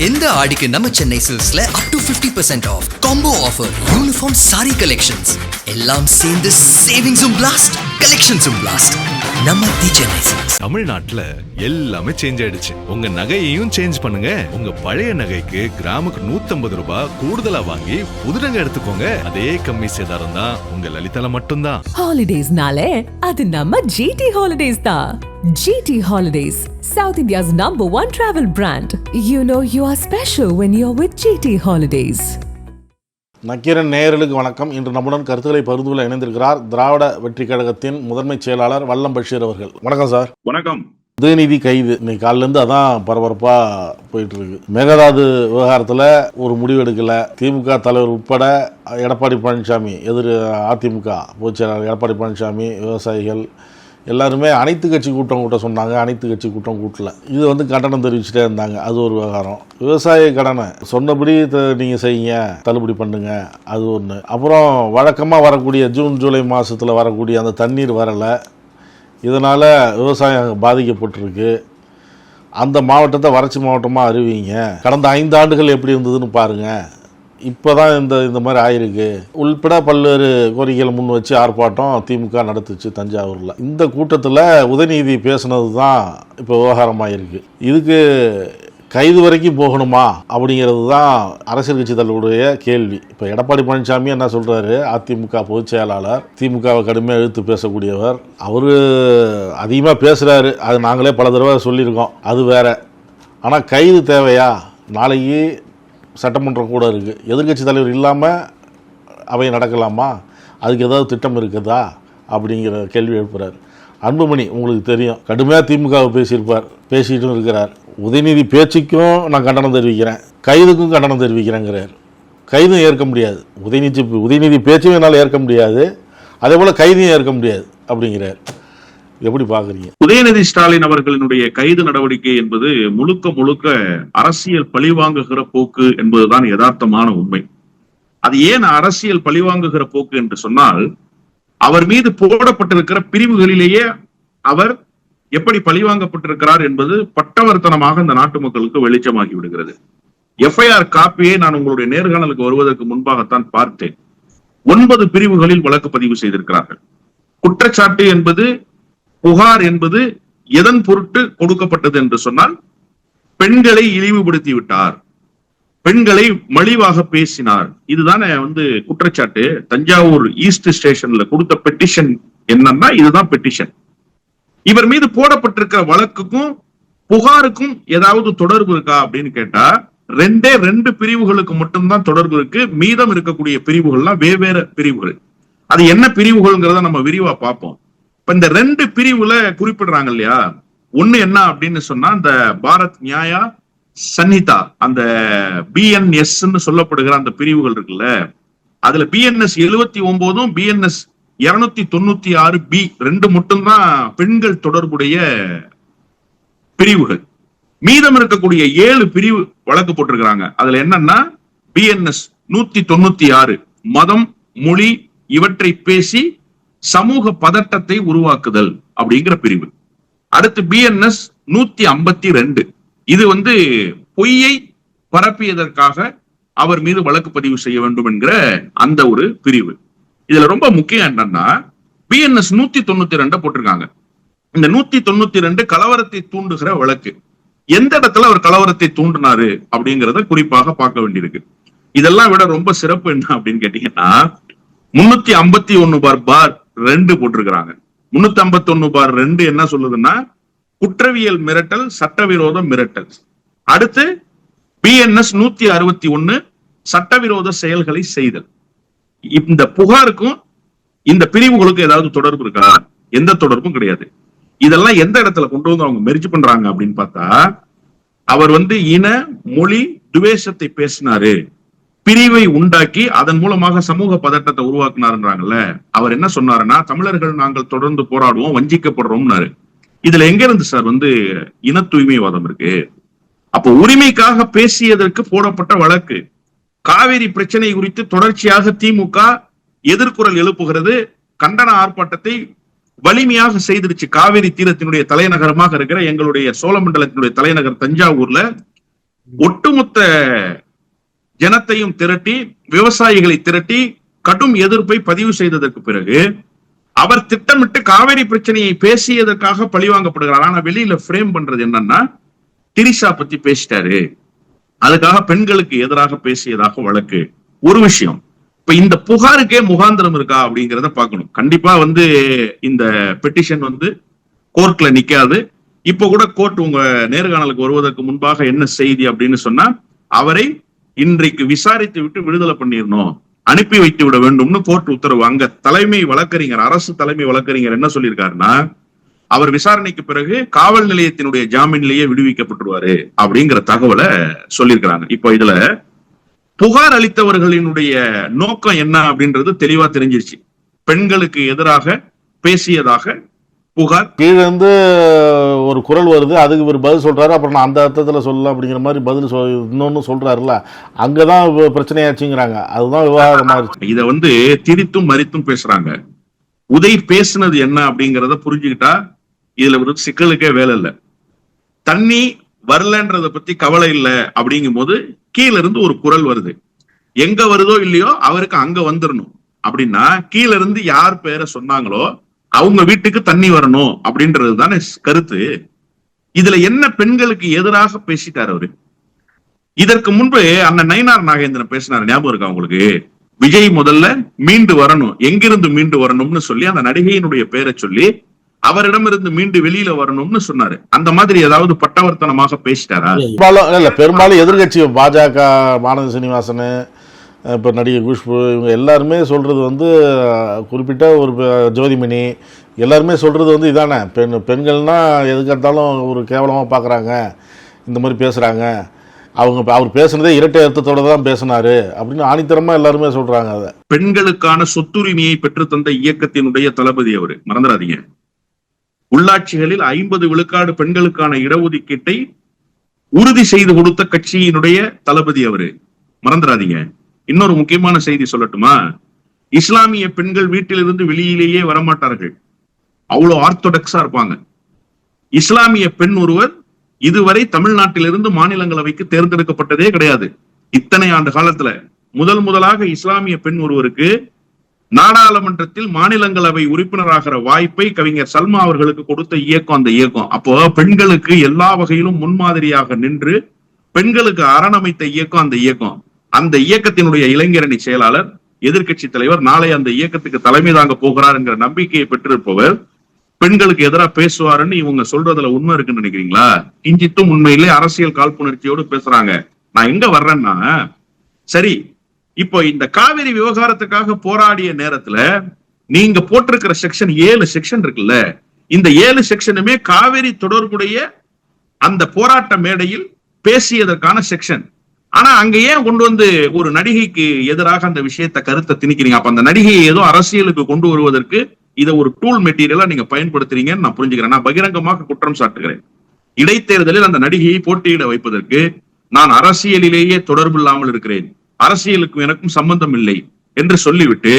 இந்த ஆடிக்கு நம்ம சென்னை சில்க்ஸ்ல up to 50% off combo offer, uniform sari collections எல்லாம் சேர்ந்து சேவிங்ஸும் பிளாஸ்ட், கலெக்ஷன்ஸும் பிளாஸ்ட். நம்ம தி சென்னை சில்க்ஸ். தமிழ்நாட்டுல எல்லாமே சேஞ்ச் ஆயிடுச்சு. உங்க நகையையும் சேஞ்ச் பண்ணுங்க. உங்க பழைய நகைக்கு கிராமுக்கு 150 ரூபாய் கூடுதலா வாங்கி புது நகை எடுத்துக்கோங்க. அதே கம்மி சேதாரம் தான் உங்க லலிதால மட்டும்தான். ஹாலிடேஸ்னாலே அது நம்ம ஜிடி ஹாலிடேஸ் தான். GT Holidays, South India's #1 travel brand. You know you are special when you're with GT Holidays. Nakkeeran நேயர்களுக்கு வணக்கம். இன்று நம்முடன் கருத்துக்களை பகிர்ந்து கொள்ள இணைந்திருக்கிறார் திராவிட வெற்றி கழகத்தின் முதன்மை செயலாளர் வல்லம் பஷீர் அவர்கள். வணக்கம் சார். வணக்கம். உதயநிதி கைது இன்னைக்கு காலிலேருந்து அதான் பரபரப்பாக போயிட்டு இருக்கு. மேகதாது விவகாரத்தில் ஒரு முடிவு எடுக்கல. திமுக தலைவர் உட்பட எடப்பாடி பழனிசாமி, அதிமுக பொதுச் செயலாளர் எடப்பாடி பழனிசாமி, விவசாயிகள் எல்லாருமே அனைத்து கட்சி கூட்டம் கூட்ட சொன்னாங்க. அனைத்து கட்சி கூட்டம் கூட்டல. இது கண்டனம் தெரிவிச்சுட்டே இருந்தாங்க. அது ஒரு விவகாரம். விவசாய கடனை சொன்னபடி நீங்கள் செய்யுங்க, தள்ளுபடி பண்ணுங்க, அது ஒன்று. அப்புறம் வழக்கமாக வரக்கூடிய ஜூன் ஜூலை மாதத்தில் வரக்கூடிய அந்த தண்ணீர் வரலை. இதனால் விவசாயம் பாதிக்கப்பட்டிருக்கு. அந்த மாவட்டத்தை வறட்சி மாவட்டமாக அறிவிங்க. கடந்த 5 ஆண்டுகள் எப்படி இருந்ததுன்னு பாருங்கள். இப்போ தான் இந்த மாதிரி ஆயிருக்கு. உள்பட பல்வேறு கோரிக்கைகள் முன் வச்சு ஆர்ப்பாட்டம் திமுக நடத்துச்சு தஞ்சாவூரில். இந்த கூட்டத்தில் உதயநிதி பேசுனது தான் இப்போ விவகாரமாயிருக்கு. இதுக்கு கைது வரைக்கும் போகணுமா அப்படிங்கிறது தான் அரசியல் கட்சி தலைவருடைய கேள்வி. இப்போ எடப்பாடி பழனிசாமி என்ன சொல்கிறாரு, அதிமுக பொதுச் செயலாளர், திமுகவை கடுமையாக எழுத்து பேசக்கூடியவர், அவர் அதிகமாக பேசுகிறாரு. அது நாங்களே பல தடவை சொல்லியிருக்கோம், அது வேற. ஆனால் கைது தேவையா? நாளைக்கு சட்டமன்றம் கூட இருக்குது. எதிர்கட்சி தலைவர் இல்லாமல் அவை நடக்கலாமா? அதுக்கு ஏதாவது திட்டம் இருக்குதா அப்படிங்கிற கேள்வி எழுப்புறார். அன்புமணி உங்களுக்கு தெரியும், கடுமையாக திமுகவை பேசிட்டும் இருக்கிறார். உதயநிதி பேச்சுக்கும் நான் கண்டனம் தெரிவிக்கிறேன், கைதுக்கும் கண்டனம் தெரிவிக்கிறேங்கிறார். கைதும் ஏற்க முடியாது. உதயநிதி பேச்சும் என்னால் ஏற்க முடியாது, அதே போல் கைதையும் ஏற்க முடியாது அப்படிங்கிறார். எப்படி பாக்குறீங்க? உதயநிதி ஸ்டாலின் அவர்களினுடைய கைது நடவடிக்கை என்பது முழுக்க அரசியல் பழிவாங்குகிற போக்கு என்பதுதான் யதார்த்தமான உண்மை. அது ஏன் அரசியல் பழிவாங்குகிற போக்கு என்று சொன்னால், அவர் மீது போடப்பட்டிருக்கிற பிரிவுகளிலேயே அவர் எப்படி பழிவாங்கப்பட்டிருக்கிறார் என்பது பட்டவர்த்தனமாக இந்த நாட்டு மக்களுக்கு வெளிச்சமாகி விடுகிறது. எஃப்ஐஆர் காப்பியை நான் உங்களுடைய நேர்காணலுக்கு வருவதற்கு முன்பாகத்தான் பார்த்தேன். 9 பிரிவுகளில் வழக்கு பதிவு செய்திருக்கிறார்கள். குற்றச்சாட்டு என்பது, புகார் என்பது எதன் பொருட்டு கொடுக்கப்பட்டது என்று சொன்னால், பெண்களை இழிவுபடுத்தி விட்டார், பெண்களை மலிவாக பேசினார். இதுதானே குற்றச்சாட்டு. தஞ்சாவூர் ஈஸ்ட் ஸ்டேஷன்ல கொடுத்த பெட்டிஷன் என்னன்னா இதுதான் பெட்டிஷன். இவர் மீது போடப்பட்டிருக்கிற வழக்குக்கும் புகாருக்கும் ஏதாவது தொடர்பு இருக்கா அப்படின்னு கேட்டா, 2 பிரிவுகளுக்கு மட்டும்தான் தொடர்பு இருக்கு. மீதம் இருக்கக்கூடிய பிரிவுகள்லாம் வெவ்வேறு பிரிவுகள். அது என்ன பிரிவுகள்ங்கிறத நம்ம விரிவா பார்ப்போம். இப்ப இந்த 2 பிரிவுல குறிப்பிடுறாங்க இல்லையா. ஒண்ணு என்ன அப்படின்னு சொன்னா, இந்த பாரத் நியாயா சன்ஹிதா, அந்த BNS சொல்லப்படுகிற அந்த பிரிவுகள் இருக்குல்ல, அதுல BNS 79 BNS 296B 2 மட்டும்தான் பெண்கள் தொடர்புடைய பிரிவுகள். மீதம் இருக்கக்கூடிய 7 பிரிவு வழக்கு போட்டிருக்கிறாங்க. அதுல என்னன்னா, BNS 196 மதம், மொழி இவற்றை பேசி சமூக பதட்டத்தை உருவாக்குதல் அப்படிங்கிற பிரிவு. அடுத்து BNS 152 இது பொய்யை பரப்பியதற்காக அவர் மீது வழக்கு பதிவு செய்ய வேண்டும் என்கிற அந்த ஒரு பிரிவு. இதுல ரொம்ப முக்கியம் என்னன்னா, BNS 192 போட்டிருக்காங்க. இந்த 192 கலவரத்தை தூண்டுகிற வழக்கு. எந்த இடத்துல அவர் கலவரத்தை தூண்டினாரு அப்படிங்கிறத குறிப்பாக பார்க்க வேண்டியிருக்கு. இதெல்லாம் விட ரொம்ப சிறப்பு என்ன அப்படின்னு கேட்டீங்கன்னா, 351/2 போட்டிருக்கிறாங்க. 351/2 என்ன சொல்லுதுன்னா, குற்றவியல் மிரட்டல், சட்டவிரோத மிரட்டல். அடுத்து BNS 161 சட்டவிரோத செயல்களை செய்தல். இந்த புகாருக்கும் இந்த பிரிவுகளுக்கும் ஏதாவது தொடர்பு இருக்கா? எந்த தொடர்பும் கிடையாது. இதெல்லாம் எந்த இடத்துல கொண்டு அவங்க மெர்ஜ் பண்றாங்க அப்படின்னு பார்த்தா, அவர் இன மொழி துவேஷத்தை பேசினாரு, பிரிவை உண்டாக்கி அதன் மூலமாக சமூக பதட்டத்தை உருவாக்குனாருன்றாங்கல்ல. அவர் என்ன சொன்னாருன்னா, தமிழர்கள் நாங்கள் தொடர்ந்து போராடுவோம், வஞ்சிக்கப்படுறோம்னாரு. இதுல எங்க இருந்து சார் இன தூய்மைவாதம் இருக்கு? அப்போ உரிமைக்காக பேசியதற்கு போடப்பட்ட வழக்கு. காவிரி பிரச்சனை குறித்து தொடர்ச்சியாக திமுக எதிர்குரல் எழுப்புகிறது. கண்டன ஆர்ப்பாட்டத்தை வலிமையாக செய்திருச்சு. காவிரி தீரத்தினுடைய தலைநகரமாக இருக்கிற எங்களுடைய சோழமண்டலத்தினுடைய தலைநகர் தஞ்சாவூர்ல ஒட்டுமொத்த ஜனத்தையும் திரட்டி, விவசாயிகளை திரட்டி கடும் எதிர்ப்பை பதிவு செய்ததற்கு பிறகு அவர் திட்டமிட்டு காவிரி பிரச்சனையை பேசியதற்காக பழிவாங்கப்படுகிறார். ஆனா வெளியில பிரேம் பண்றது என்னன்னா, திரிஷா பத்தி பேசிட்டாரு, அதுக்காக பெண்களுக்கு எதிராக பேசியதாக வழக்கு. ஒரு விஷயம், இப்ப இந்த புகாருக்கே முகாந்திரம் இருக்கா அப்படிங்கிறத பார்க்கணும். கண்டிப்பா இந்த பெட்டிஷன் கோர்ட்ல நிக்காது. இப்ப கூட கோர்ட் உங்க நேர்காணலுக்கு வருவதற்கு முன்பாக என்ன செய்தி அப்படின்னு சொன்னா, அவரை இன்றைக்கு விசாரித்து விட்டு விடுதலை பண்ணிடணும், அனுப்பி வைத்து விட வேண்டும்னு கோர்ட் உத்தரவு. அங்க தலைமை வழக்கறிஞர், அரசு தலைமை வழக்கறிஞர் என்ன சொல்லியிருக்காருன்னா, அவர் விசாரணைக்கு பிறகு காவல் நிலையத்தினுடைய ஜாமீன்லயே விடுவிக்கப்பட்டுருவாரு அப்படிங்கிற தகவலை சொல்லியிருக்கிறாங்க. இப்போ இதுல புகார் அளித்தவர்களினுடைய நோக்கம் என்ன அப்படின்றது தெளிவா தெரிஞ்சிருச்சு. பெண்களுக்கு எதிராக பேசியதாக புகார். கீழே இருந்து ஒரு குரல் வருது, அதுக்கு ஒரு பதில் சொல்றாரு, அப்புறம் நான் அந்த அர்த்தத்துல சொல்லலாம் அப்படிங்கிற மாதிரி பதில் இன்னொன்னு சொல்றாருல்ல, அங்கதான் பிரச்சனையாச்சுங்கிறாங்க. அதுதான் விவாதமா இருக்கு. இத திரித்தும் மறித்தும் பேசுறாங்க. உதய் பேசுனது என்ன அப்படிங்கறத புரிஞ்சுக்கிட்டா இதுல சிக்கலுக்கே வேலை இல்லை. தண்ணி வரலன்றத பத்தி கவலை இல்லை அப்படிங்கும் போது கீழ இருந்து ஒரு குரல் வருது. எங்க வருதோ இல்லையோ அவருக்கு அங்க வந்துடணும் அப்படின்னா, கீழ இருந்து யார் பேரை சொன்னாங்களோ அவங்க வீட்டுக்கு தண்ணி வரணும் அப்படின்றது தானே கருத்து. இதுல என்ன பெண்களுக்கு எதிராக பேசிட்டார் அவரு? இதற்கு முன்பு அண்ணன் நயினார் நாகேந்திரன் பேசினார், ஞாபகம் இருக்கா உங்களுக்கு? விஜய் முதல்ல மீண்டு வரணும், எங்கிருந்து மீண்டு வரணும்னு சொல்லி அந்த நடிகையினுடைய பேரை சொல்லி அவரிடமிருந்து மீண்டு வெளியில வரணும்னு சொன்னாரு. அந்த மாதிரி ஏதாவது பட்டவர்த்தனமாக பேசிட்டாரா? பெரும்பாலும் எதிர்கட்சி பாஜக, வானதி சீனிவாசன், இப்போ நடிகை குஷ்பு, இவங்க எல்லாருமே சொல்கிறது குறிப்பிட்ட ஒரு ஜோதிமணி எல்லாருமே சொல்கிறது இதானே, பெண்கள்னா எதுக்கெடுத்தாலும் ஒரு கேவலமாக பார்க்குறாங்க, இந்த மாதிரி பேசுகிறாங்க, அவர் பேசுனதே இரட்டை அர்த்தத்தோட தான் பேசினாரு அப்படின்னு ஆணித்தரமாக எல்லாருமே சொல்கிறாங்க. அதை பெண்களுக்கான சொத்துரிமையை பெற்றுத்தந்த இயக்கத்தினுடைய தளபதி அவரு, மறந்துடாதீங்க. உள்ளாட்சிகளில் 50 விழுக்காடு பெண்களுக்கான இடஒதுக்கீட்டை உறுதி செய்து கொடுத்த கட்சியினுடைய தளபதி அவரு, மறந்துடாதீங்க. இன்னொரு முக்கியமான செய்தி சொல்லட்டுமா? இஸ்லாமிய பெண்கள் வீட்டிலிருந்து வெளியிலேயே வரமாட்டார்கள், அவ்வளவு ஆர்த்தோடாக்ஸா இருப்பாங்க. இஸ்லாமிய பெண் ஒருவர் இதுவரை தமிழ்நாட்டிலிருந்து மாநிலங்களவைக்கு தேர்ந்தெடுக்கப்பட்டதே கிடையாது. இத்தனை ஆண்டு காலத்துல முதலாக இஸ்லாமிய பெண் ஒருவருக்கு நாடாளுமன்றத்தில் மாநிலங்களவை உறுப்பினராகிற வாய்ப்பை கவிஞர் சல்மா அவர்களுக்கு கொடுத்த இயக்கம் அந்த இயக்கம். அப்போ பெண்களுக்கு எல்லா வகையிலும் முன்மாதிரியாக நின்று பெண்களுக்கு அரணமைத்த இயக்கம் அந்த இயக்கம். அந்த இயக்கத்தினுடைய இளைஞரணி செயலாளர், எதிர்கட்சி தலைவர், நாளை அந்த இயக்கத்துக்கு தலைமை தாங்க போகிறார் என்கிற நம்பிக்கையை பெற்றிருப்பவர் பெண்களுக்கு எதிராக பேசுவாருன்னு இவங்க சொல்றதுல உண்மை இருக்குன்னு நினைக்கிறீங்களா? கிஞ்சித்தும் உண்மையிலே அரசியல் காழ்ப்புணர்ச்சியோடு பேசுறாங்க. நான் எங்க வர்றேன்னா, சரி, இப்போ இந்த காவிரி விவகாரத்துக்காக போராடிய நேரத்துல நீங்க போட்டிருக்கிற செக்ஷன் 7 செக்ஷன் இருக்குல்ல, இந்த 7 செக்ஷனுமே காவிரி தொடர்புடைய அந்த போராட்ட மேடையில் பேசியதற்கான செக்ஷன். ஆனா அங்க ஏன் கொண்டு ஒரு நடிகைக்கு எதிராக அந்த விஷயத்தை கருத்தை திணிக்கிறீங்க? அப்ப அந்த நடிகையை ஏதோ அரசியலுக்கு கொண்டு வருவதற்கு இதை ஒரு டூல் மெட்டீரியலா நீங்க பயன்படுத்துறீங்கன்னு நான் புரிஞ்சுக்கிறேன். நான் பகிரங்கமாக குற்றம் சாட்டுகிறேன். இடைத்தேர்தலில் அந்த நடிகையை போட்டியிட வைப்பதற்கு நான் அரசியலிலேயே தொடர்பு இல்லாமல் இருக்கிறேன், அரசியலுக்கும் எனக்கும் சம்பந்தம் இல்லை என்று சொல்லிவிட்டு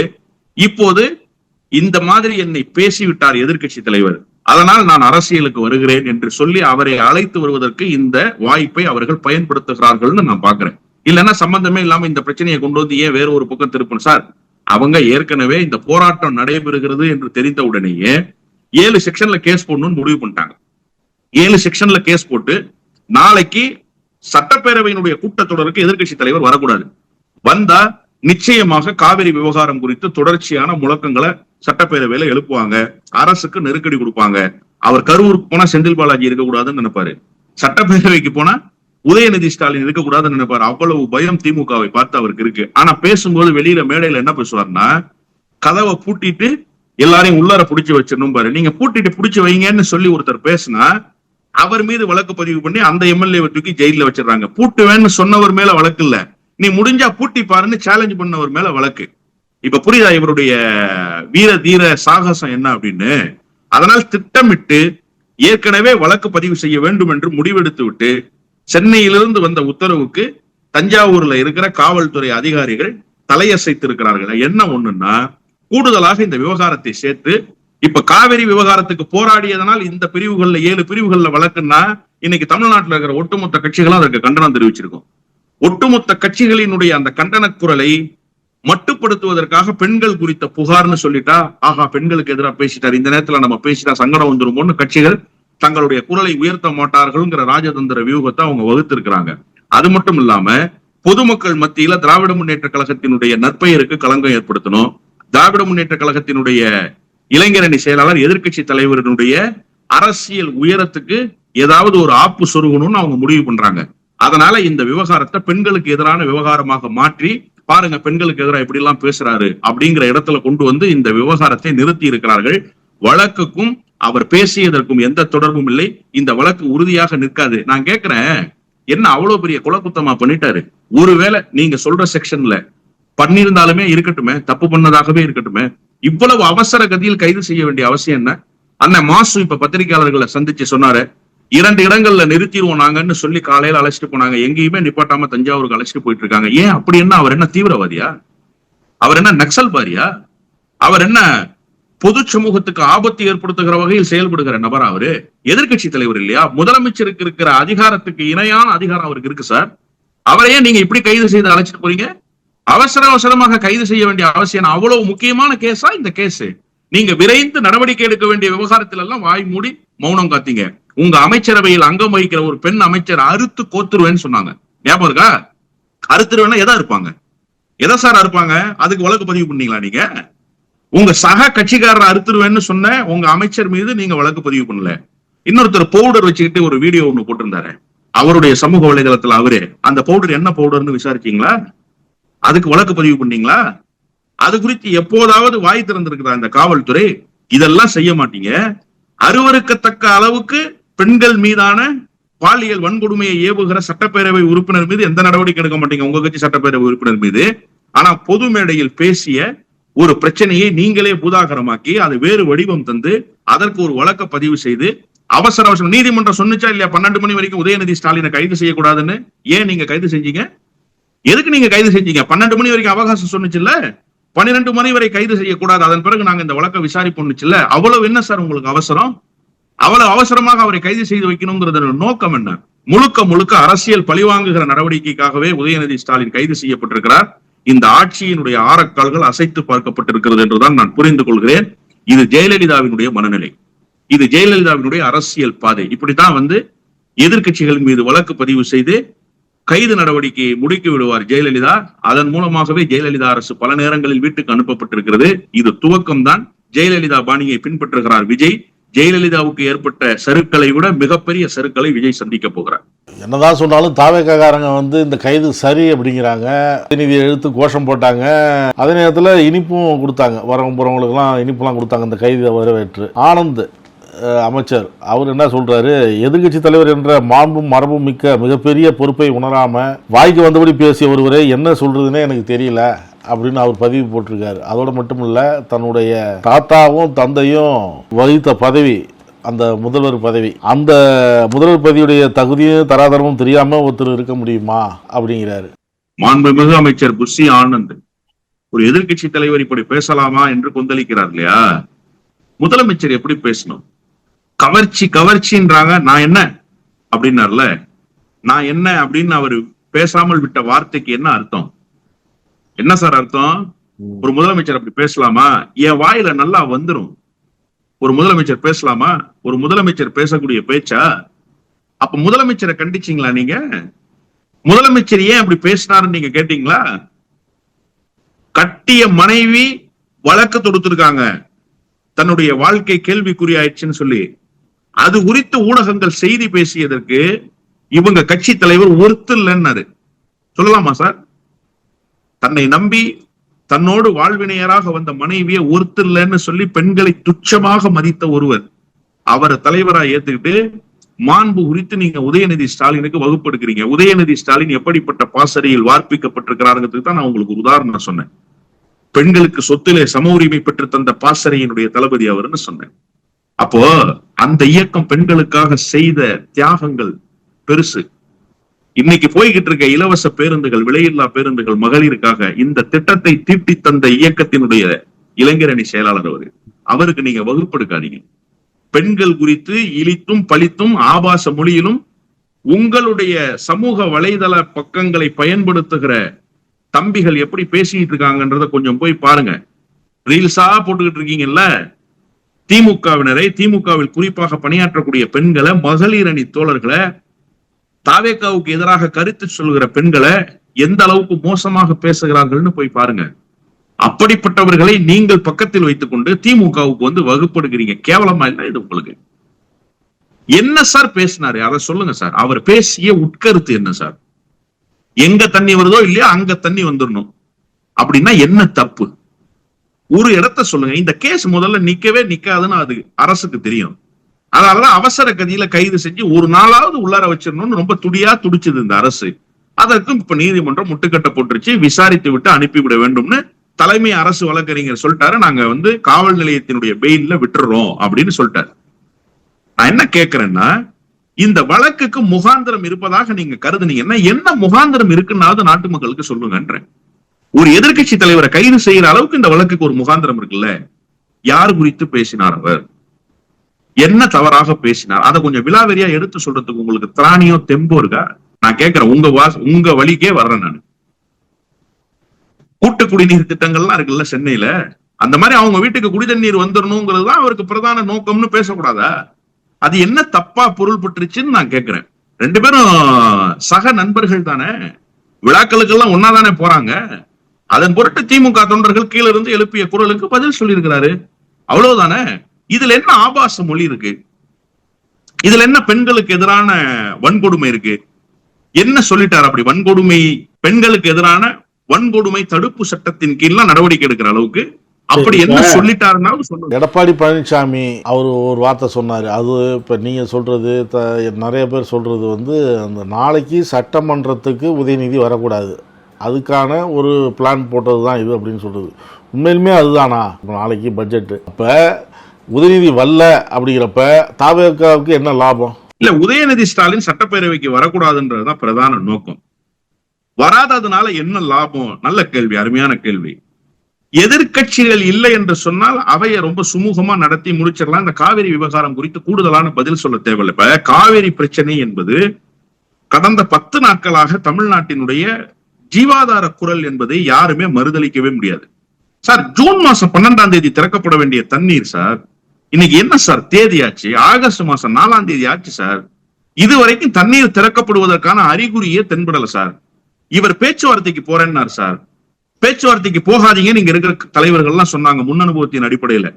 இப்போது இந்த மாதிரி என்னை பேசிவிட்டார் எதிர்கட்சி தலைவர், அதனால் நான் அரசியலுக்கு வருகிறேன் என்று சொல்லி அவரை அழைத்து வருவதற்கு இந்த வாய்ப்பை அவர்கள் பயன்படுத்துகிறார்கள்னு நான் பாக்குறேன். இல்லைன்னா சம்பந்தமே இல்லாம இந்த பிரச்சனையை கொண்டு வந்து ஏன் வேற ஒரு பக்கம் திருப்பணும் சார்? அவங்க ஏற்கனவே இந்த போராட்டம் நடைபெறுகிறது என்று தெரிந்த உடனேயே 7 செக்ஷன்ல கேஸ் போடணும்னு முடிவு பண்ணிட்டாங்க. 7 செக்ஷன்ல கேஸ் போட்டு நாளைக்கு சட்டப்பேரவையினுடைய கூட்டத்தொடருக்கு எதிர்கட்சி தலைவர் வரக்கூடாது. வந்தா நிச்சயமாக காவிரி விவகாரம் குறித்து தொடர்ச்சியான முழக்கங்களை சட்டப்பேரவையில எழுப்புவாங்க, அரசுக்கு நெருக்கடி கொடுப்பாங்க. அவர் கரூருக்கு போனா செந்தில் பாலாஜி இருக்கக்கூடாதுன்னு நினைப்பாரு, சட்டப்பேரவைக்கு போனா உதயநிதி ஸ்டாலின் இருக்கக்கூடாதுன்னு நினைப்பாரு. அவ்வளவு பயம் திமுகவை பார்த்து அவருக்கு இருக்கு. ஆனா பேசும்போது வெளியில மேடையில என்ன பேசுவார்னா, கதவை பூட்டிட்டு எல்லாரையும் உள்ளார புடிச்சு வச்சிடணும் பாரு, நீங்க பூட்டிட்டு புடிச்சு வைங்கன்னு சொல்லி ஒருத்தர் பேசினா அவர் மீது வழக்கு பதிவு பண்ணி அந்த எம்எல்ஏவை தூக்கி ஜெயில வச்சிடறாங்க. பூட்டுவேன்னு சொன்னவர் மேல வழக்கு இல்ல, நீ முடிஞ்சா பூட்டி பாருன்னு சேலஞ்ச் பண்ணவர் மேல வழக்கு. இப்ப புரியுதா இவருடைய வீர தீர சாகசம் என்ன அப்படின்னு? அதனால் திட்டமிட்டு ஏற்கனவே வழக்கு பதிவு செய்ய வேண்டும் என்று முடிவெடுத்து விட்டு சென்னையிலிருந்து வந்த உத்தரவுக்கு தஞ்சாவூர்ல இருக்கிற காவல்துறை அதிகாரிகள் தலையசைத்திருக்கிறார்கள். என்ன ஒண்ணுன்னா, கூடுதலாக இந்த விவகாரத்தை சேர்த்து இப்ப காவிரி விவகாரத்துக்கு போராடியதனால் இந்த பிரிவுகள்ல 7 பிரிவுகள்ல வழக்குன்னா இன்னைக்கு தமிழ்நாட்டில் இருக்கிற ஒட்டுமொத்த கட்சிகளும் அதற்கு கண்டனம் தெரிவிச்சிருக்கோம். ஒட்டுமொத்த கட்சிகளினுடைய அந்த கண்டன குரலை மட்டுப்படுத்துவதற்காக பெண்கள் குறித்த புகார்னு சொல்லிட்டா, ஆகா பெண்களுக்கு எதிராக பேசிட்டார், இந்த நேரத்துல நம்ம பேசிட்டா சங்கடம் வந்துருமோன்னு கட்சிகள் தங்களுடைய குரலை உயர்த்த மாட்டார்கள்ங்கிற ராஜதந்திர வியூகத்தை அவங்க வகுத்திருக்கிறாங்க. அது மட்டும் இல்லாம பொதுமக்கள் மத்தியில திராவிட முன்னேற்ற கழகத்தினுடைய நற்பெயருக்கு களங்கம் ஏற்படுத்தணும், திராவிட முன்னேற்ற கழகத்தினுடைய இளைஞரணி செயலாளர் எதிர்கட்சி தலைவரினுடைய அரசியல் உயரத்துக்கு ஏதாவது ஒரு ஆப்பு சொருகணும்னு அவங்க முடிவு பண்றாங்க. அதனால இந்த விவகாரத்தை பெண்களுக்கு எதிரான விவகாரமாக மாற்றி, பாருங்க பெண்களுக்கு எதிராக எப்படி எல்லாம் பேசுறாரு அப்படிங்கிற இடத்துல கொண்டு வந்து இந்த விவகாரத்தை நிறுத்தி இருக்கிறார்கள். வழக்குக்கும் அவர் பேசியதற்கும் எந்த தொடர்பும் இல்லை. இந்த வழக்கு உறுதியாக நிற்காது. நான் கேட்கிறேன், என்ன அவ்வளவு பெரிய குலக்குத்தமா பண்ணிட்டாரு? ஒருவேளை நீங்க சொல்ற செக்ஷன்ல பண்ணியிருந்தாலுமே இருக்கட்டுமே, தப்பு பண்ணதாகவே இருக்கட்டுமே, இவ்வளவு அவசர கதியில் கைது செய்ய வேண்டிய அவசியம் என்ன? அண்ணன் மாசு இப்ப பத்திரிகையாளர்களை சந்திச்சு சொன்னாரு, 2 இடங்கள்ல நிறுத்திடுவோம் நாங்கன்னு சொல்லி காலையில அழைச்சிட்டு போனாங்க, எங்கேயுமே நிப்பாட்டாம தஞ்சாவூருக்கு அழைச்சிட்டு போயிட்டு இருக்காங்க. ஏன் அப்படி? என்ன அவர் என்ன தீவிரவாதியா? அவர் என்ன நக்சல்பாரியா? அவர் என்ன பொது சமூகத்துக்கு ஆபத்து ஏற்படுத்துகிற வகையில் செயல்படுகிற நபர்? அவரு எதிர்கட்சி தலைவர் இல்லையா? முதலமைச்சருக்கு இருக்கிற அதிகாரத்துக்கு இணையான அதிகாரம் அவருக்கு இருக்கு சார். அவரையே நீங்க இப்படி கைது செய்து அழைச்சிட்டு போறீங்க? அவசரமாக கைது செய்ய வேண்டிய அவசியம்? அவ்வளவு முக்கியமான கேஸா இந்த கேஸ்? நீங்க விரைந்து நடவடிக்கை எடுக்க வேண்டிய விவகாரத்தில் எல்லாம் வாய் மூடி மௌனம் காத்தீங்க. உங்க அமைச்சரவையில் அங்கம் வகிக்கிற ஒரு பெண் அமைச்சர் அறுத்து கோத்துருவேன்னு சொன்னாங்க, ஞாபகம் இருக்கா? அறுத்துருவேன்னா எதா இருப்பாங்க? எதை சார் அறுப்பாங்க? அதுக்கு வழக்கு பதிவு பண்ணீங்களா நீங்க? உங்க சக கட்சிக்காரர் அறுத்துருவேன்னு சொன்ன உங்க அமைச்சர் மீது நீங்க வழக்கு பதிவு பண்ணல. இன்னொருத்தர் பவுடர் வச்சுக்கிட்டு ஒரு வீடியோ ஒண்ணு போட்டிருந்தாரு அவருடைய சமூக வலைதளத்துல. அவரே அந்த பவுடர் என்ன பவுடர்னு விசாரிச்சீங்களா? அதுக்கு வழக்கு பதிவு பண்ணீங்களா? அது குறித்து எப்போதாவது வாய் திறந்திருக்கிறா இந்த காவல்துறை? இதெல்லாம் செய்ய மாட்டீங்க. அருவருக்கத்தக்க அளவுக்கு பெண்கள் மீதான பாலியல் வன்கொடுமையை ஏவுகிற சட்டப்பேரவை உறுப்பினர் மீது எந்த நடவடிக்கை எடுக்க மாட்டீங்க, உங்க கட்சி சட்டப்பேரவை உறுப்பினர் மீது. ஆனா பொது மேடையில் பேசிய ஒரு பிரச்சனையை நீங்களே பூதாகரமாக்கி அது வேறு வடிவம் தந்து அதற்கு ஒரு வழக்க பதிவு செய்து அவசரம் நீதிமன்றம் சொன்னிச்சா இல்லையா 12 மணி வரைக்கும் உதயநிதி ஸ்டாலினை கைது செய்யக்கூடாதுன்னு? ஏன் நீங்க கைது செஞ்சீங்க? எதுக்கு நீங்க கைது செஞ்சீங்க? 12 மணி வரைக்கும் அவகாசம் சொன்னிச்சுல்ல, 12 மணி வரை கைது செய்யக்கூடாது, அதன் பிறகு நாங்க இந்த வழக்கை விசாரிப்போம்னுச்சுல்ல. அவ்வளவு என்ன சார் உங்களுக்கு அவசரம்? அவ்வளவு அவசரமாக அவரை கைது செய்து வைக்கணுங்கிறது நோக்கம் என்ன? முழுக்க அரசியல் பழிவாங்குகிற நடவடிக்கைக்காகவே உதயநிதி ஸ்டாலின் கைது செய்யப்பட்டிருக்கிறார். இந்த ஆட்சியினுடைய ஆரக்கால்கள் அசைத்து பார்க்கப்பட்டிருக்கிறது என்றுதான் நான் புரிந்து கொள்கிறேன். இது ஜெயலலிதாவினுடைய மனநிலை, இது ஜெயலலிதாவினுடைய அரசியல் பாதை. இப்படித்தான் எதிர்கட்சிகள் மீது வழக்கு பதிவு செய்து கைது நடவடிக்கையை முடுக்கி விடுவார் ஜெயலலிதா. அதன் மூலமாகவே ஜெயலலிதா அரசு பல நேரங்களில் வீட்டுக்கு அனுப்பப்பட்டிருக்கிறது. இது துவக்கம் தான். ஜெயலலிதா பாணியை பின்பற்றுகிறார் விஜய். ஜெயலலிதாவுக்கு ஏற்பட்ட சறுக்களை விட மிகப்பெரிய சறுக்களை விஜய் சந்திக்க போகிறார். என்னதான் சொன்னாலும் தாவேக்காரங்க இந்த கைது சரி அப்படிங்கிறாங்க. நீதியை எழுத்து கோஷம் போட்டாங்க. அதே நேரத்தில் இனிப்பும் கொடுத்தாங்க, வரவங்க போறவங்களுக்குலாம் இனிப்புலாம் கொடுத்தாங்க இந்த கைதை வரவேற்று. ஆனந்த் அமைச்சர் அவர் என்ன சொல்றாரு, எதிர்கட்சி தலைவர் என்ற மாண்பும் மரபும் மிக்க மிகப்பெரிய பொறுப்பை உணராம வாய்க்கு வந்தபடி பேசிய ஒருவரை என்ன சொல்றதுன்னே எனக்கு தெரியல அப்படின்னு அவர் பதிவு போட்டிருக்காரு. அதோடு மட்டும் இல்ல, தன்னுடைய தாத்தாவும் தந்தையும் வகித்த பதவி, அந்த முதல்வர் பதவி, அந்த முதல்வர் பதவியுடைய தகுதியும் தராதரமும் தெரியாம ஒருத்தர் இருக்க முடியுமா அப்படிங்கிறாரு. மாண்புமிகு அமைச்சர் புஷி ஆனந்த் ஒரு எதிர்கட்சி தலைவர் இப்படி பேசலாமா என்று கொந்தளிக்கிறார் இல்லையா? முதலமைச்சர் எப்படி பேசணும்? கவர்ச்சின்றாங்க, நான் என்ன அப்படின்னார்ல, நான் என்ன அப்படின்னு அவர் பேசாமல் விட்ட வார்த்தைக்கு என்ன அர்த்தம்? என்ன சார் அர்த்தம்? ஒரு முதலமைச்சர் அப்படி பேசலாமா? என் வாயில நல்லா வந்துரும். ஒரு முதலமைச்சர் பேசலாமா? ஒரு முதலமைச்சர் பேசக்கூடிய பேச்சா? அப்ப முதலமைச்சரை கண்டிச்சீங்களா நீங்க? முதலமைச்சர் ஏன் அப்படி பேசினாருன்னு நீங்க கேட்டீங்களா? கட்டிய மனைவி வழக்கு தொடுத்திருக்காங்க, தன்னுடைய வாழ்க்கை கேள்விக்குறியாயிடுச்சுன்னு சொல்லி. அது குறித்து ஊடகங்கள் செய்தி பேசியதற்கு இவங்க கட்சி தலைவர் ஒருத்தர் சொல்லலாமா சார்? தன்னை நம்பி தன்னோடு வாழ்வினையராக வந்த மனைவியை ஒருத்தர்லன்னு சொல்லி பெண்களை துச்சமாக மதித்த ஒருவர் அவரை தலைவரா ஏத்துக்கிட்டு மாண்பு குறித்து நீங்க உதயநிதி ஸ்டாலினுக்கு வகுப்படுக்கிறீங்க. உதயநிதி ஸ்டாலின் எப்படிப்பட்ட பாசறையில் வார்ப்பிக்கப்பட்டிருக்கிறாருங்கிறதுக்கு தான் நான் உங்களுக்கு ஒரு உதாரணம் சொன்னேன். பெண்களுக்கு சொத்திலே சம உரிமை பெற்று தந்த பாசறையினுடைய தளபதி அவர்னு சொன்னேன். அப்போ அந்த இயக்கம் பெண்களுக்காக செய்த தியாகங்கள் பெருசு. இன்னைக்கு போய்கிட்டு இருக்க இலவச பேருந்துகள், விலையில்லா பேருந்துகள் மகளிருக்காக, இந்த திட்டத்தை தீட்டி தந்த இயக்கத்தினுடைய இளைஞரணி செயலாளர் அவருக்கு நீங்க வகுப்படுக்காதீங்க. பெண்கள் குறித்து இழித்தும் பழித்தும் ஆபாச மொழியிலும் உங்களுடைய சமூக வலைதள பக்கங்களை பயன்படுத்துகிற தம்பிகள் எப்படி பேசிட்டு இருக்காங்கன்றத கொஞ்சம் போய் பாருங்க. ரீல்ஸா போட்டுக்கிட்டு இருக்கீங்கல்ல, திமுகவினரை, திமுகவில் குறிப்பாக பணியாற்றக்கூடிய பெண்களை, மகளிர் அணி தோழர்களை, தாவேகாவுக்கு எதிராக கருத்து சொல்கிற பெண்களை எந்த அளவுக்கு மோசமாக பேசுகிறார்கள்னு போய் பாருங்க. அப்படிப்பட்டவர்களை நீங்கள் பக்கத்தில் வைத்துக் கொண்டு திமுகவுக்கு வகுப்படுகிறீங்க. கேவலமா இல்ல இது உங்களுக்கு? என்ன சார் பேசினாரு அதை சொல்லுங்க சார். அவர் பேசிய உட்கருத்து என்ன சார்? எங்க தண்ணி வருதோ இல்லையா அங்க தண்ணி வந்துடணும் அப்படின்னா என்ன தப்பு? ஒரு இடத்த சொல்லுங்க. இந்த கேஸ் முதல்ல நிக்கவே நிக்காதுன்னு அது அரசுக்கு தெரியும். அதனாலதான் அவசர கதியில கைது செஞ்சு ஒரு நாளாவது உள்ளார வச்சிடணும்னு ரொம்ப துடிச்சது இந்த அரசு. அதற்கும் இப்ப நீதிமன்றம் முட்டுக்கட்டை போட்டுருச்சு. விசாரித்து விட்டு அனுப்பிவிட வேண்டும்னு தலைமை அரசு வழக்கறிஞர் சொல்லிட்டாரு. நாங்க காவல் நிலையத்தினுடைய பெயில்ல விட்டுறோம் அப்படின்னு சொல்லிட்டாரு. நான் என்ன கேட்கிறேன்னா, இந்த வழக்குக்கு முகாந்திரம் இருப்பதாக நீங்க கருதுனீங்கன்னா என்ன முகாந்திரம் இருக்குன்னாவது நாட்டு மக்களுக்கு சொல்லுங்கன்றேன். ஒரு எதிர்கட்சி தலைவரை கைது செய்யற அளவுக்கு இந்த வழக்குக்கு ஒரு முகாந்திரம் இருக்குல்ல. யார் குறித்து பேசினார், அவர் என்ன தவறாக பேசினார், அதை கொஞ்சம் விலாவரியா எடுத்து சொல்றதுக்கு உங்களுக்கு திராணியோ தெம்போ இருக்கா? நான் கேட்கிறேன். உங்க வழிக்கே வர்றேன் நான். கூட்டு குடிநீர் திட்டங்கள்லாம் இருக்குல்ல சென்னையில, அந்த மாதிரி அவங்க வீட்டுக்கு குடிதண்ணீர் வந்துடணுங்கிறது தான் அவருக்கு பிரதான நோக்கம்னு பேசக்கூடாதா? அது என்ன தப்பா பொருள் பட்டுருச்சுன்னு நான் கேட்கிறேன். ரெண்டு பேரும் சக நண்பர்கள் தானே, விழாக்களுக்கெல்லாம் ஒன்னாதானே போறாங்க. அதன் பொருட்டு திமுக தொண்டர்கள் கீழே இருந்து எழுப்பிய குரலுக்கு பதில் சொல்லியிருக்கிறாரு, அவ்வளவுதானே. இதுல என்ன ஆபாச மொழி இருக்கு? இதுல என்ன பெண்களுக்கு எதிரான வன்கொடுமை இருக்கு? என்ன சொல்லிட்டார் அப்படி? வன்கொடுமை, பெண்களுக்கு எதிரான வன்கொடுமை தடுப்பு சட்டத்தின் கீழ் நடவடிக்கை எடுக்கிற அளவுக்கு அப்படி என்ன சொல்லிட்டாருன்னா சொல்லுங்க. எடப்பாடி பழனிசாமி அவர் ஒரு வார்த்தை சொன்னாரு. அது இப்ப நீங்க சொல்றது, நிறைய பேர் சொல்றது அந்த நாளைக்கு சட்டமன்றத்துக்கு உதயநிதி வரக்கூடாது, அதுக்கான ஒரு பிளான் போட்டது தான் இது அப்படின்னு சொல்றது. உண்மையிலுமே அதுதானா? நாளைக்கு பட்ஜெட், அப்ப உதயநிதி வரல அப்படிங்கிறப்ப தாவேகாவுக்கு என்ன லாபம்? இல்ல, உதயநிதி ஸ்டாலின் சட்டப்பேரவைக்கு வரக்கூடாதுன்றதுதான் பிரதான நோக்கம். வராததுனால என்ன லாபம்? நல்ல கேள்வி, அருமையான கேள்வி. எதிர்கட்சிகள் இல்லை என்று சொன்னால் அவையை ரொம்ப சுமூகமா நடத்தி முடிச்சிடலாம். இந்த காவிரி விவகாரம் குறித்து கூடுதலான பதில் சொல்ல தேவையில்லை. இப்ப காவிரி பிரச்சனை என்பது கடந்த 10 நாட்களாக தமிழ்நாட்டினுடைய ஜீவாதார குரல் என்பதை யாருமே மறுதளிக்கவே முடியாது. சார், ஜூன் மாசம் 12ஆம் தேதி திறக்கப்பட வேண்டிய தண்ணீர் சார், இன்னைக்கு என்ன சார் தேதியாச்சு? ஆகஸ்ட் மாசம் 4ஆம் தேதி ஆச்சு சார். இதுவரைக்கும் தண்ணீர் திறக்கப்படுவதற்கான அறிகுறியே தென்படல சார். இவர் பேச்சுவார்த்தைக்கு போறேன்னார் சார். பேச்சுவார்த்தைக்கு போகாதீங்க நீங்க இருக்கிற தலைவர்கள் எல்லாம் சொன்னாங்க முன் அனுபவத்தின் அடிப்படையில.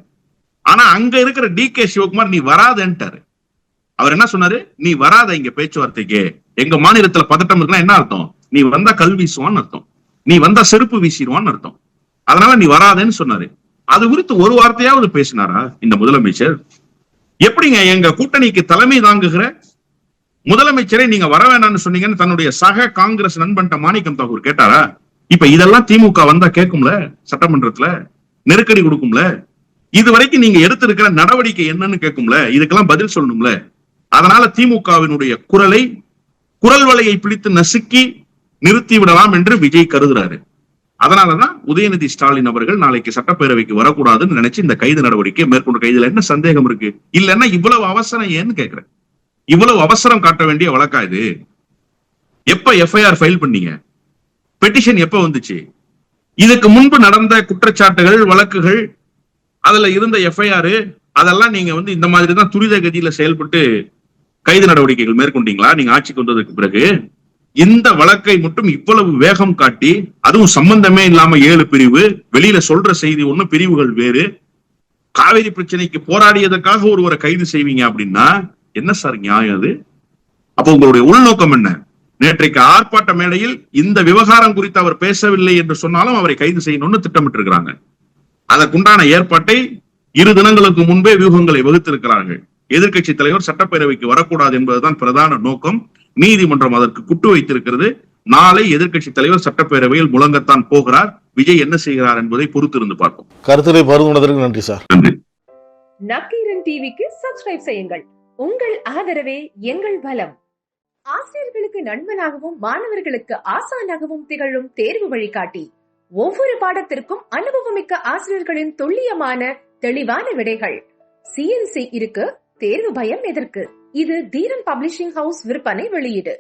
ஆனா அங்க இருக்கிற DK சிவகுமார் நீ வராதன்ட்டாரு. அவர் என்ன சொன்னாரு? நீ வராத இங்க பேச்சுவார்த்தைக்கு, எங்க மாநிலத்துல பதட்டம் இருக்குன்னா என்ன அர்த்தம்? நீ வந்தா கல் வீசுவான்னு அர்த்தம், நீ வந்தா செருப்பு வீசிடுவான்னு அர்த்தம். அதனால நீ வராதேன்னு சொன்னாரு. அது குறித்து ஒரு வார்த்தையாவது பேசினாரா இந்த முதலமைச்சர்? எப்படிங்க எங்க கூட்டணிக்கு தலைமை தாங்குகிற முதலமைச்சரை நீங்க வர வேண்டாம்னு சொன்னீங்கன்னு தன்னுடைய சக காங்கிரஸ் நண்பன் மாணிக்கம் தாக்கூர் கேட்டாரா? இப்ப இதெல்லாம் திமுக வந்தா கேட்கும்ல, சட்டமன்றத்துல நெருக்கடி கொடுக்கும்ல, இது வரைக்கும் நீங்க எடுத்திருக்கிற நடவடிக்கை என்னன்னு கேட்கும்ல, இதுக்கெல்லாம் பதில் சொல்லணும்ல. அதனால திமுகவினுடைய குரல் வலையை பிடித்து நசுக்கி நிறுத்தி விடலாம் என்று விஜய் கருதுறாரு. அதனாலதான் உதயநிதி ஸ்டாலின் அவர்கள் நாளைக்கு சட்டப்பேரவைக்கு வரக்கூடாதுன்னு நினைச்சு இந்த கைது நடவடிக்கை மேற்கொண்டு. கைதுல என்ன சந்தேகம் இருக்கு? இல்லன்னா இவ்வளவு அவசரம் ஏன்னு கேட்கிறேன். இவ்வளவு அவசரம் காட்ட வேண்டிய வழக்கா இது? எப்ப FIR ஃபைல் பண்ணீங்க? பெட்டிஷன் எப்ப வந்துச்சு? இதுக்கு முன்பு நடந்த குற்றச்சாட்டுகள், வழக்குகள், அதுல இருந்த FIR அதெல்லாம் நீங்க இந்த மாதிரிதான் துரித கதியில செயல்பட்டு கைது நடவடிக்கைகள் மேற்கொண்டீங்களா நீங்க ஆட்சிக்கு வந்ததுக்கு பிறகு? இந்த வழக்கை மட்டும் இவ்வளவு வேகம் காட்டி, அதுவும் சம்பந்தமே இல்லாம 7 பிரிவு, வெளியில சொல்ற செய்தி ஒண்ணு, பிரிவுகள் வேறு, காவிரி பிரச்சனைக்கு போராடியதற்காக ஒருவரை கைது செய்வீங்க அப்படின்னா என்ன சார் நியாயம் அது? அப்ப உங்களுடைய உள்நோக்கம் என்ன? நேற்றைக்கு ஆர்ப்பாட்ட மேடையில் இந்த விவகாரம் குறித்து அவர் பேசவில்லை என்று சொன்னாலும் அவரை கைது செய்யணும்னு திட்டமிட்டு இருக்கிறாங்க. அதற்குண்டான ஏற்பாட்டை 2 தினங்களுக்கு முன்பே வியூகங்களை வகுத்திருக்கிறார்கள். எதிர்கட்சி தலைவர் சட்டப்பேரவைக்கு வரக்கூடாது என்பதுதான் பிரதான நோக்கம். நீதிமன்றம் அதற்கு குட்டு வைத்திருக்கிறது. நாளை எதிர்கட்சி தலைவர் சட்டப்பேரவையில் முழங்கத்தான் போகிறார். விஜய் என்ன செய்கிறார் என்பதை பொறுத்திருந்து பார்ப்போம். கருத்துரை பகிர்ந்ததற்கு நன்றி சார். நன்றி. நக்கீரன் டிவிக்கு சப்ஸ்கிரைப் செய்யுங்கள். உங்கள் ஆதரவே எங்கள் பலம். ஆசிரியர்களுக்கு நண்பனாகவும் மாணவர்களுக்கு ஆசானாகவும் திகழும் தேர்வு வழிகாட்டி. ஒவ்வொரு பாடத்திற்கும் அனுபவமிக்க ஆசிரியர்களின் துல்லியமான தெளிவான விடைகள். CNC இருக்கு, தேர்வு பயம் எதற்கு? இது தீரன் பப்ளிஷிங் ஹவுஸ் விற்பனை வெளியீடு.